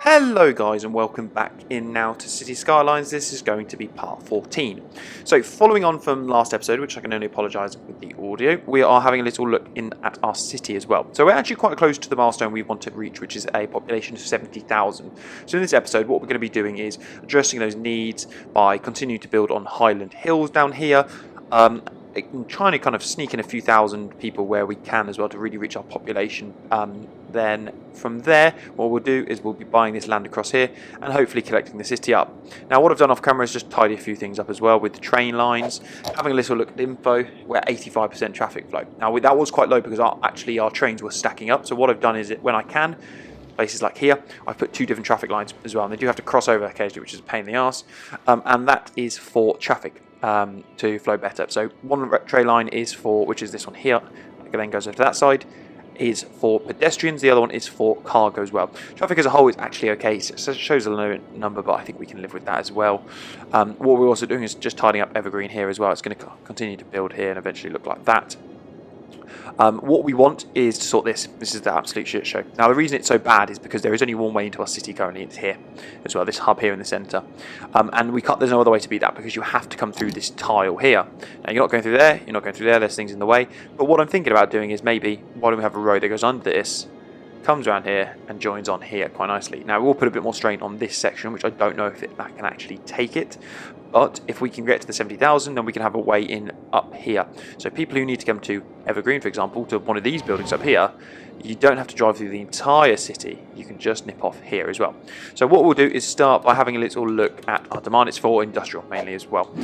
Hello guys and welcome back in now to Cities Skylines. This is going to be part 14. So following on from last episode, which I can only apologise with the audio, we are having a little look in at our city as well. So we're actually quite close to the milestone we want to reach, which is a population of 70,000. So in this episode what we're going to be doing is addressing those needs by continuing to build on Highland Hills down here, trying to kind of sneak in a few thousand people where we can as well to really reach our population. Then from there what we'll do is we'll be buying this land across here and hopefully collecting the city up. Now what I've done off camera is just tidy a few things up as well with the train lines, having a little look at info. We're at 85% traffic flow. Now that was quite low because our trains were stacking up, so what I've done is when I can, places like here, I've put two different traffic lines as well, and they do have to cross over occasionally, which is a pain in the arse, and that is for traffic to flow better. So one train line is for, which is this one here, it then goes over to that side, is for pedestrians, the other one is for cargo as well. Traffic as a whole is actually okay, so it shows a low number, but I think we can live with that as well. What we're also doing is just tidying up Evergreen here as well. It's going to continue to build here and eventually look like that. What we want is to sort this. This is the absolute shit show. Now the reason it's so bad is because there is only one way into our city currently. It's here as well, this hub here in the centre, and there's no other way to beat that because you have to come through this tile here. Now you're not going through there, you're not going through there, there's things in the way, but what I'm thinking about doing is maybe, why don't we have a road that goes under this, comes around here and joins on here quite nicely. Now we'll put a bit more strain on this section, which I don't know if that can actually take it, but if we can get to the 70,000 then we can have a way in up here. So people who need to come to Evergreen, for example, to one of these buildings up here, you don't have to drive through the entire city, you can just nip off here as well. So what we'll do is start by having a little look at our demand. It's for industrial mainly as well.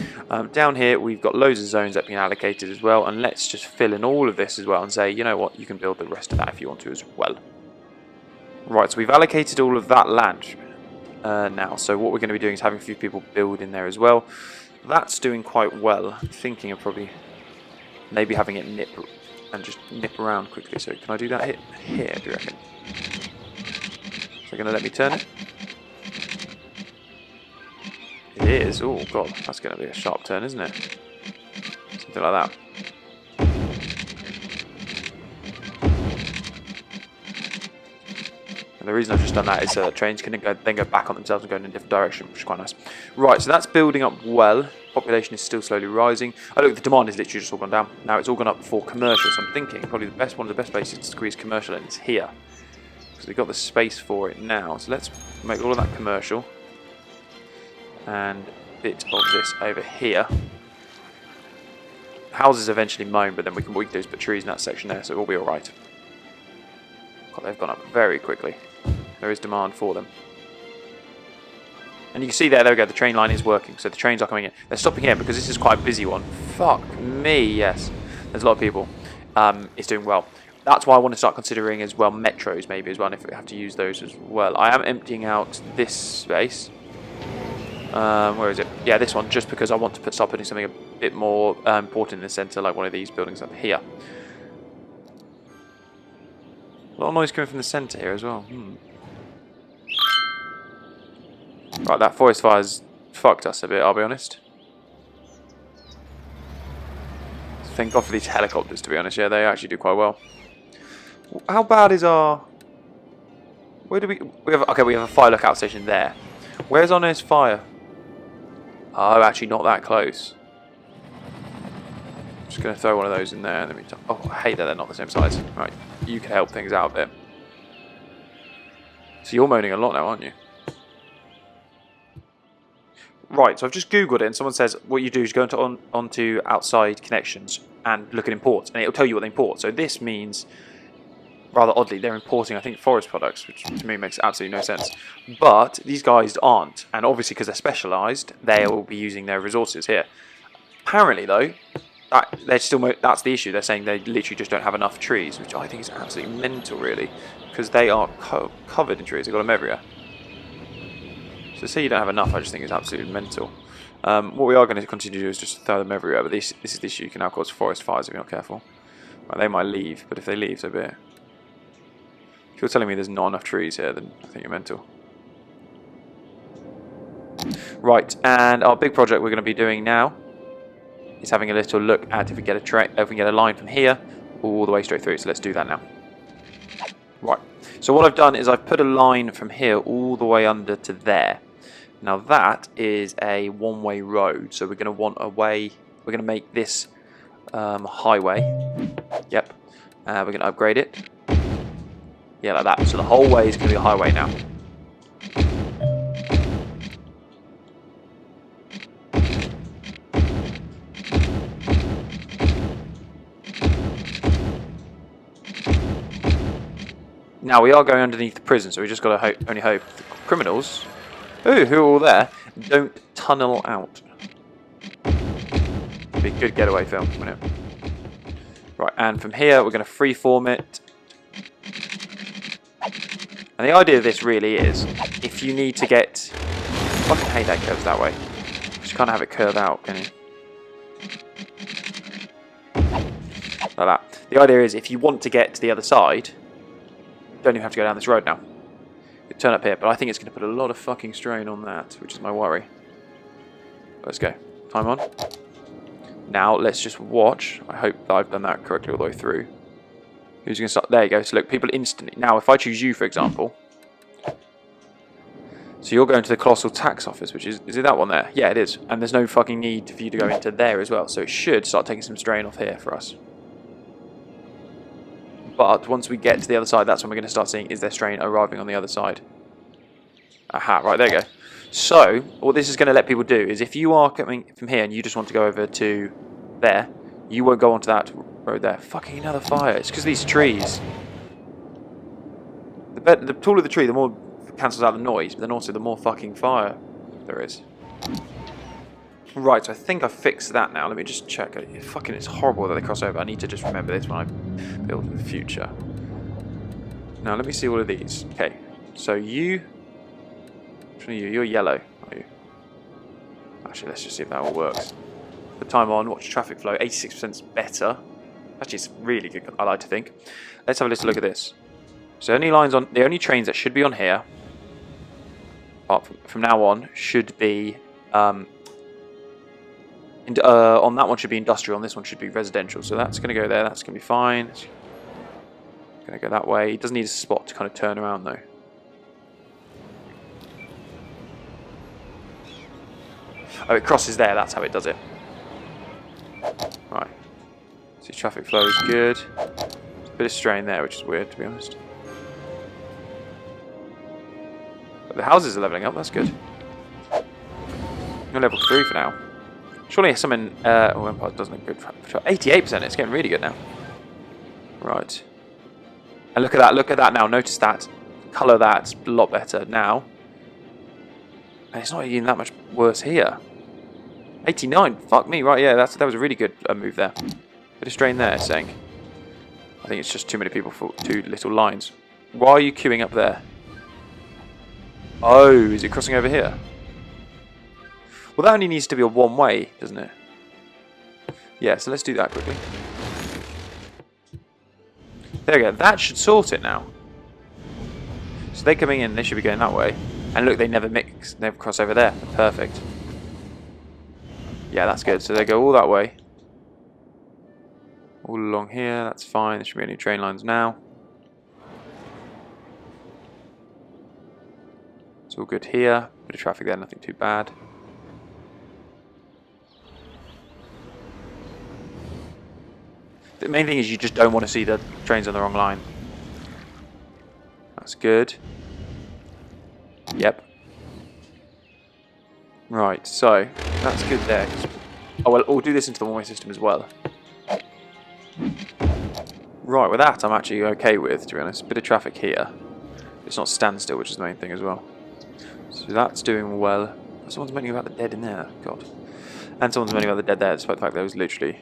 Down here we've got loads of zones that have been allocated as well, and let's just fill in all of this as well and say, you know what, you can build the rest of that if you want to as well. Right, so we've allocated all of that land now, so what we're going to be doing is having a few people build in there as well. That's doing quite well. I'm thinking of probably maybe having it nip around quickly. So can I do that here, do you reckon? Is it going to let me turn it? It is. Oh god, that's going to be a sharp turn, isn't it? Something like that. And the reason I've just done that is trains can then go back on themselves and go in a different direction, which is quite nice. Right, so that's building up well. Population is still slowly rising. Oh look, the demand is literally just all gone down. Now it's all gone up for commercial, so I'm thinking probably one of the best places to squeeze commercial in is here, because we've got the space for it now. So let's make all of that commercial and a bit of this over here. Houses eventually mown, but then what we can do is put trees in that section there, so it will be alright. God, they've gone up very quickly. There is demand for them. And you can see there we go, the train line is working, so the trains are coming in. They're stopping here because this is quite a busy one. Fuck me, yes. There's a lot of people. It's doing well. That's why I want to start considering as well metros maybe as well, and if we have to use those as well. I am emptying out this space. Where is it? Yeah, this one, just because I want to start putting something a bit more important in the centre, like one of these buildings up here. A lot of noise coming from the centre here as well. Right, that forest fire's fucked us a bit, I'll be honest. Thank God for these helicopters, to be honest. Yeah, they actually do quite well. How bad is our... Where do we have... Okay, we have a fire lookout station there. Where's our nearest fire? Oh, actually not that close. Just going to throw one of those in there. Oh, I hate that they're not the same size. Right, you can help things out a bit. So you're moaning a lot now, aren't you? Right, so I've just googled it and someone says what you do is go onto outside connections and look at imports, and it'll tell you what they import. So this means, rather oddly, they're importing, I think, forest products, which to me makes absolutely no sense. But these guys aren't, and obviously because they're specialised, they will be using their resources here. Apparently, though, that's the issue. They're saying they literally just don't have enough trees, which I think is absolutely mental, really, because they are covered in trees. They've got them everywhere. So to say you don't have enough, I just think is absolutely mental. What we are going to continue to do is just throw them everywhere, but this is the issue. You can now cause forest fires if you're not careful. Right, they might leave, but if they leave, so be it. If you're telling me there's not enough trees here, then I think you're mental. Right, and our big project we're going to be doing now is having a little look at if we get a line from here all the way straight through. So let's do that now. Right, so what I've done is I've put a line from here all the way under to there. Now that is a one-way road, so we're going to want a way, we're going to make this highway. Yep, we're going to upgrade it. Yeah, like that. So the whole way is going to be a highway now. Now we are going underneath the prison, so we just got to only hope the criminals, who are all there, don't tunnel out. Be a good getaway film, wouldn't it? Right, and from here we're going to freeform it. And the idea of this really is, if you need to get, I fucking hate that curves that way. You can't have it curve out, can you? Like that. The idea is, if you want to get to the other side, don't even have to go down this road now. You turn up here, but I think it's going to put a lot of fucking strain on that, which is my worry. Let's go. Time on. Now, let's just watch. I hope that I've done that correctly all the way through. Who's going to start? There you go. So look, people instantly. Now, if I choose you, for example. So you're going to the Colossal Tax Office, which is it that one there? Yeah, it is. And there's no fucking need for you to go into there as well. So it should start taking some strain off here for us. But once we get to the other side, that's when we're going to start seeing, is there strain arriving on the other side? Aha, right, there you go. So, what this is going to let people do is, if you are coming from here and you just want to go over to there, you won't go onto that road there. Fucking another fire. It's because of these trees. The taller the tree, the more it cancels out the noise, but then also the more fucking fire there is. Right, so I think I fixed that now. Let me just check. Fucking, it's horrible that they cross over. I need to just remember this when I build in the future. Now, let me see all of these. Okay, so you... Which one are you? You're yellow, are you? Actually, let's just see if that all works. Put time on, watch traffic flow. 86% is better. Actually, it's really good, I like to think. Let's have a little look at this. So the only trains that should be on here, from now on, should be... on that one should be industrial, on this one should be residential. So that's going to go there, that's going to be fine. It's going to go that way. It doesn't need a spot to kind of turn around though. Oh, it crosses there, that's how it does it. Right. See, traffic flow is good. There's a bit of strain there, which is weird, to be honest. But the houses are levelling up, that's good. We're level 3 for now. Surely something, Empire doesn't look good. 88%, it's getting really good now. Right. And look at that now, notice that. Colour that's a lot better now. And it's not even that much worse here. 89, fuck me, right, yeah, that was a really good move there. Bit of strain there, saying. I think it's just too many people for two little lines. Why are you queuing up there? Oh, is it crossing over here? Well, that only needs to be a one-way, doesn't it? Yeah, so let's do that quickly. There we go. That should sort it now. So they're coming in, they should be going that way. And look, they never mix, they never cross over there. Perfect. Yeah, that's good. So they go all that way. All along here, that's fine. There should be any train lines now. It's all good here. Bit of traffic there, nothing too bad. The main thing is you just don't want to see the trains on the wrong line. That's good. Yep. Right, so that's good there. Oh well, we'll do this into the one-way system as well. Right, with that I'm actually okay with, to be honest. Bit of traffic here. It's not standstill, which is the main thing as well. So that's doing well. Someone's moaning about the dead in there. God. And someone's moaning about the dead there, despite the fact there was literally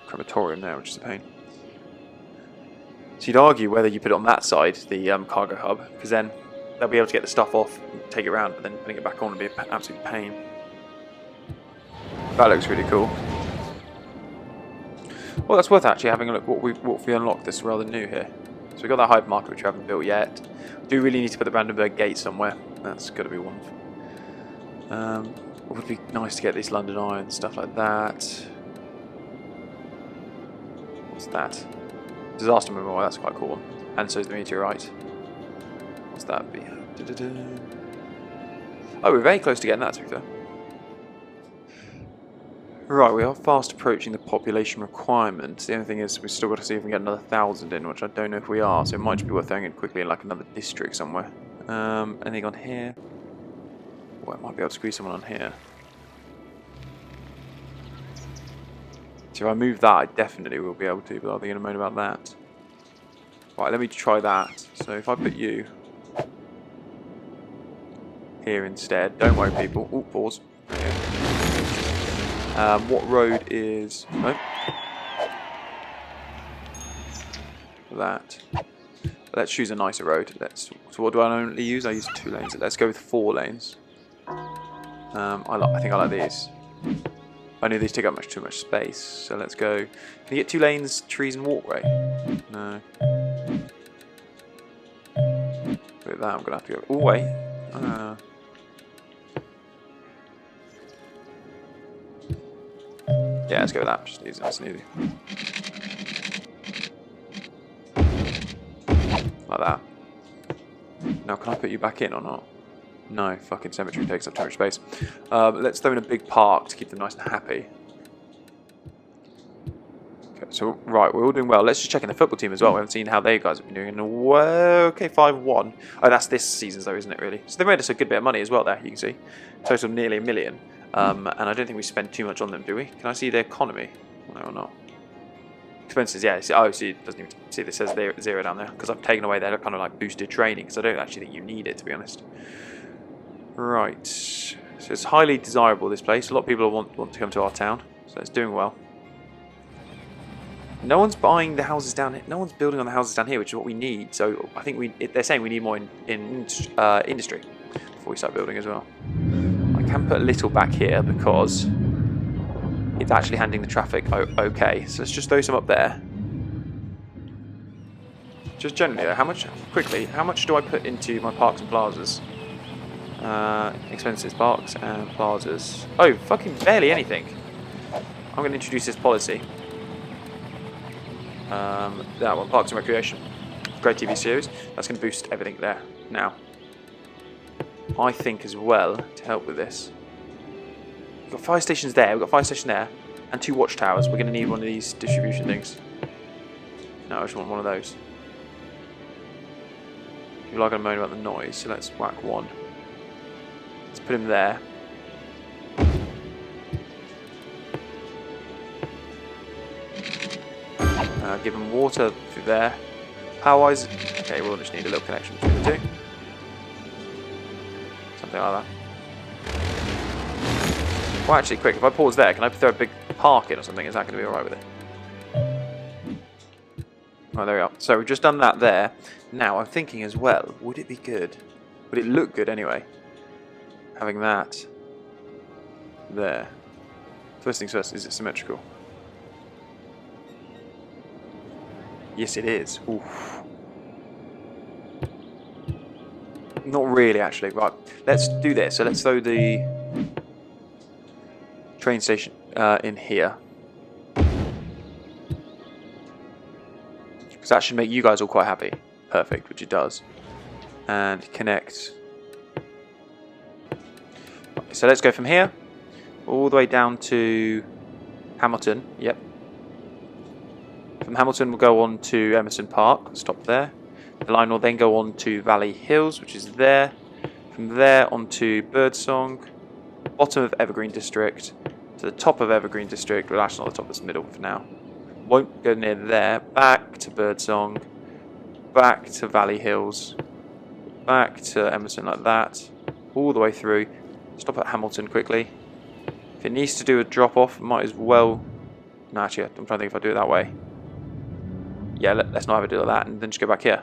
crematorium there, which is a pain. So you'd argue whether you put it on that side, the cargo hub, because then they'll be able to get the stuff off, and take it around, but then putting it back on would be an absolute pain. That looks really cool. Well, that's worth actually having a look what we unlocked this rather new here. So we've got that hypermarket which we haven't built yet. We do really need to put the Brandenburg Gate somewhere. That's got to be one. It would be nice to get these London Eye and stuff like that. What's that? Disaster Memorial, that's quite a cool one. And so is the meteorite. What's that be? Oh, we're very close to getting that, to be fair. Right, we are fast approaching the population requirement. The only thing is we've still got to see if we can get another 1,000 in, which I don't know if we are, so it might just be worth throwing in quickly in like another district somewhere. Anything on here? Well, I might be able to squeeze someone on here. So if I move that, I definitely will be able to, but I'll be going to moan about that. Right, let me try that. So if I put you here instead, don't worry people. Oh, pause. What road is... No. That. Let's choose a nicer road. So what do I normally use? I use 2 lanes. Let's go with 4 lanes. I think I like these. I know these take up too much space, so let's go. Can you get 2 lanes, trees and walkway? No. With that, I'm gonna have to go. Oh wait. Yeah, let's go with that. Just easy, nice and easy. Like that. Now, can I put you back in or not? No, fucking cemetery takes up too much space. Let's throw in a big park to keep them nice and happy. Okay, so, right, we're all doing well. Let's just check in the football team as well. We haven't seen how they guys have been doing. Okay, 5-1. Oh, that's this season's though, isn't it, really? So they made us a good bit of money as well there, you can see. Total of nearly $1 million. And I don't think we spend too much on them, do we? Can I see the economy? No, or not? Expenses, yeah. Oh, see, it doesn't even see. This says 0 down there because I've taken away their kind of like boosted training because I don't actually think you need it, to be honest. Right, so it's highly desirable, this place. A lot of people want to come to our town, so it's doing well. No one's buying the houses down here. No one's building on the houses down here, which is what we need. So I think they're saying we need more in industry before we start building as well. I can put a little back here because it's actually handling the traffic okay. So let's just throw some up there. Just generally, how much do I put into my parks and plazas? Expenses, parks and plazas. Oh, fucking barely anything. I'm going to introduce this policy. That one, Parks and Recreation. Great TV series. That's going to boost everything there. Now, I think as well, to help with this, we've got 5 stations there, we've got 5 stations there, and 2 watchtowers. We're going to need one of these distribution things. No, I just want one of those. People are going to moan about the noise, so let's whack one. Let's put him there. Give him water through there. Power-wise, okay, we'll just need a little connection between the 2. Something like that. Well, actually, quick, if I pause there, can I throw a big park in or something? Is that going to be alright with it? Oh, there we are. So we've just done that there. Now, I'm thinking as well, would it be good? Would it look good anyway? Having that there. First things first, is it symmetrical? Yes, it is. Oof. Not really, actually. Right, let's do this. So let's throw the train station in here. Because that should make you guys all quite happy. Perfect, which it does. And connect. Okay, so let's go from here all the way down to Hamilton. Yep. From Hamilton we'll go on to Emerson Park, stop there. The line will then go on to Valley Hills, which is there. From there on to Birdsong, bottom of Evergreen District, to the top of Evergreen District, well actually not the top, it's middle for now. Won't go near there, back to Birdsong, back to Valley Hills, back to Emerson like that, all the way through. Stop at Hamilton quickly. If it needs to do a drop off, might as well... No, actually, I'm trying to think if I do it that way. Yeah, let's not have a do like that, and then just go back here.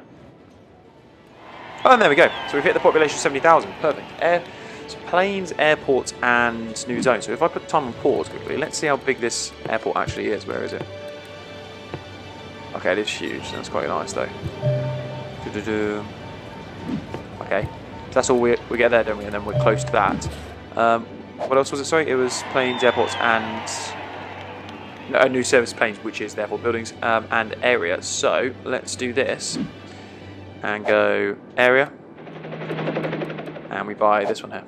Oh, and there we go. So we've hit the population of 70,000. Perfect. So planes, airports, and new zones. So if I put time on pause quickly, let's see how big this airport actually is. Where is it? Okay, it is huge. That's quite nice, though. Okay. So that's all we get there, don't we? And then we're close to that. What else was it? Sorry, it was planes, airports, and... No, new service planes, which is therefore buildings and area. So let's do this. and go area, and we buy this one here.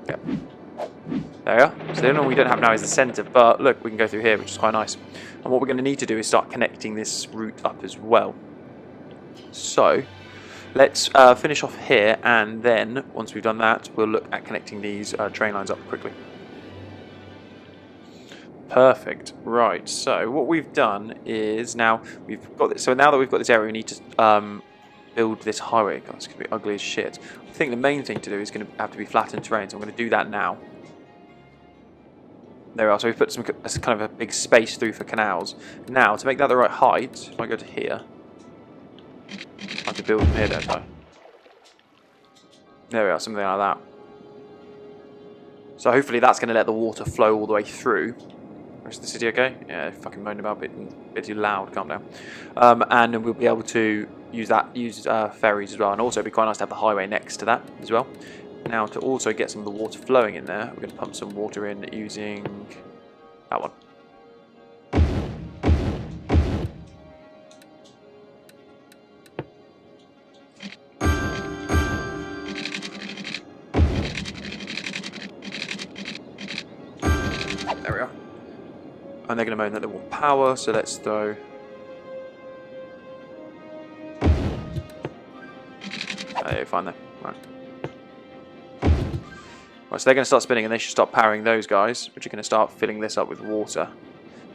Yep. There we are. So the only one we don't have now is the centre, but look, we can go through here, which is quite nice. And what we're going to need to do is start connecting this route up as well. So let's finish off here, and then once we've done that, we'll look at connecting these train lines up quickly. Perfect. Right. So what we've done is now we've got this. So now that we've got this area, we need to build this highway. God, it's going to be ugly as shit. I think the main thing to do is going to have to be flattened terrain, so I'm going to do that now. There we are. So we've put some kind of a big space through for canals. Now, to make that the right height, if I go to here, I have to build from here, don't I? There we are, something like that. So hopefully that's going to let the water flow all the way through. Is the city okay? Yeah, fucking moaning about it a bit too loud. Calm down. And then we'll be able to use ferries as well, and also it'd be quite nice to have the highway next to that as well. Now, to also get some of the water flowing in there, we're going to pump some water in using that one. There we are. And they're going to moan that they want power, so let's throw. Okay, fine then. Right. Right, so they're going to start spinning, and they should start powering those guys, which are going to start filling this up with water.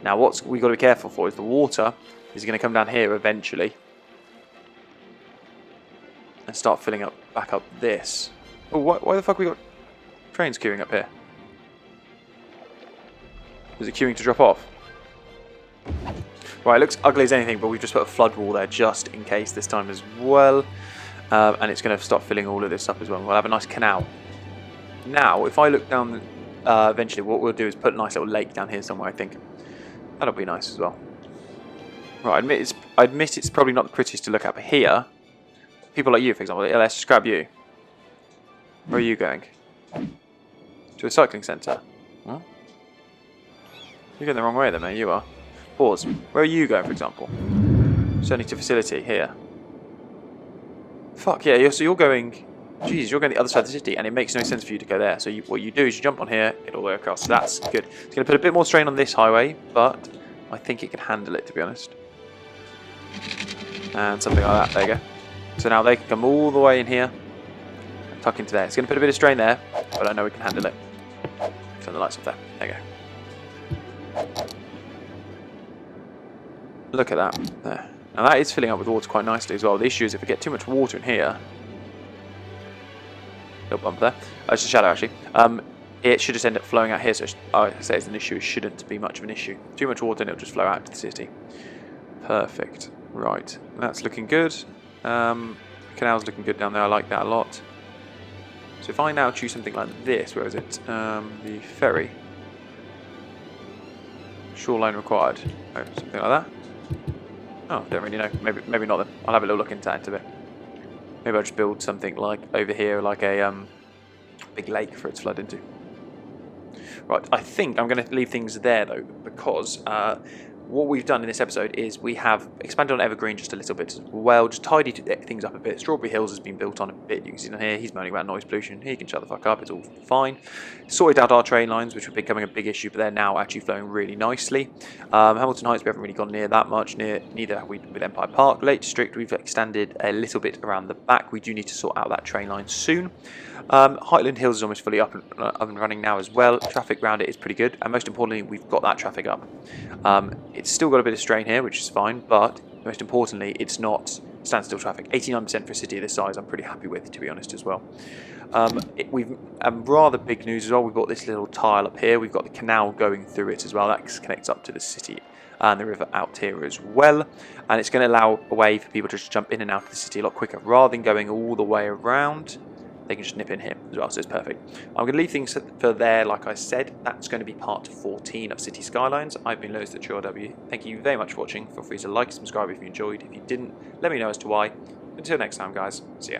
Now, what we've got to be careful for is the water is going to come down here eventually and start filling up back up this. Oh, why the fuck have we got trains queuing up here? Is it queuing to drop off? Right, it looks ugly as anything, but we've just put a flood wall there just in case this time as well. And it's going to start filling all of this up as well. We'll have a nice canal. Now, if I look down, eventually what we'll do is put a nice little lake down here somewhere, I think. That'll be nice as well. Right, I admit it's probably not the prettiest to look at, but here, people like you, for example, let's just grab you. Where are you going? To a cycling centre. Huh? You're going the wrong way then, mate. You are. Pause. Where are you going, for example? Certainly to facility here. Fuck yeah! So you're going. Jeez, you're going the other side of the city, and it makes no sense for you to go there. So what you do is you jump on here, get all the way across. So that's good. It's going to put a bit more strain on this highway, but I think it can handle it, to be honest. And something like that. There you go. So now they can come all the way in here and tuck into there. It's going to put a bit of strain there, but I know we can handle it. Turn the lights off there. There you go. Look at that. There. Now that is filling up with water quite nicely as well. The issue is if we get too much water in here, little bump there. Oh, it's a shadow actually. It should just end up flowing out here. So I say it's an issue. It shouldn't be much of an issue. Too much water and it'll just flow out to the city. Perfect. Right. That's looking good. Canal's looking good down there. I like that a lot. So if I now choose something like this, where is it? The ferry. Shoreline required. Oh, something like that. Oh, don't really know. Maybe not then. I'll have a little look into that in a bit. Maybe I'll just build something like over here, like a big lake for it to flood into. Right, I think I'm going to leave things there though, because what we've done in this episode is we have expanded on Evergreen just a little bit as well, just tidied things up a bit. Strawberry Hills has been built on a bit. You can see down here, he's moaning about noise pollution. He can shut the fuck up, it's all fine. Sorted out our train lines, which were becoming a big issue, but they're now actually flowing really nicely. Hamilton Heights, we haven't really gone near that much, neither have we with Empire Park. Lake District, we've extended a little bit around the back. We do need to sort out that train line soon. Highland Hills is almost fully up and running now as well. Traffic around it is pretty good, and most importantly, we've got that traffic up. It's still got a bit of strain here, which is fine, but most importantly, it's not standstill traffic. 89% for a city of this size, I'm pretty happy with, to be honest, as well. We've rather big news as well. We've got this little tile up here. We've got the canal going through it as well. That connects up to the city and the river out here as well. And it's going to allow a way for people to just jump in and out of the city a lot quicker. Rather than going all the way around, they can just nip in here as well, so it's perfect. I'm going to leave things for there, like I said. That's going to be part 14 of Cities Skylines. I've been Lowe's the TrueRW. Thank you very much for watching. Feel free to like and subscribe if you enjoyed. If you didn't, let me know as to why. Until next time, guys. See ya.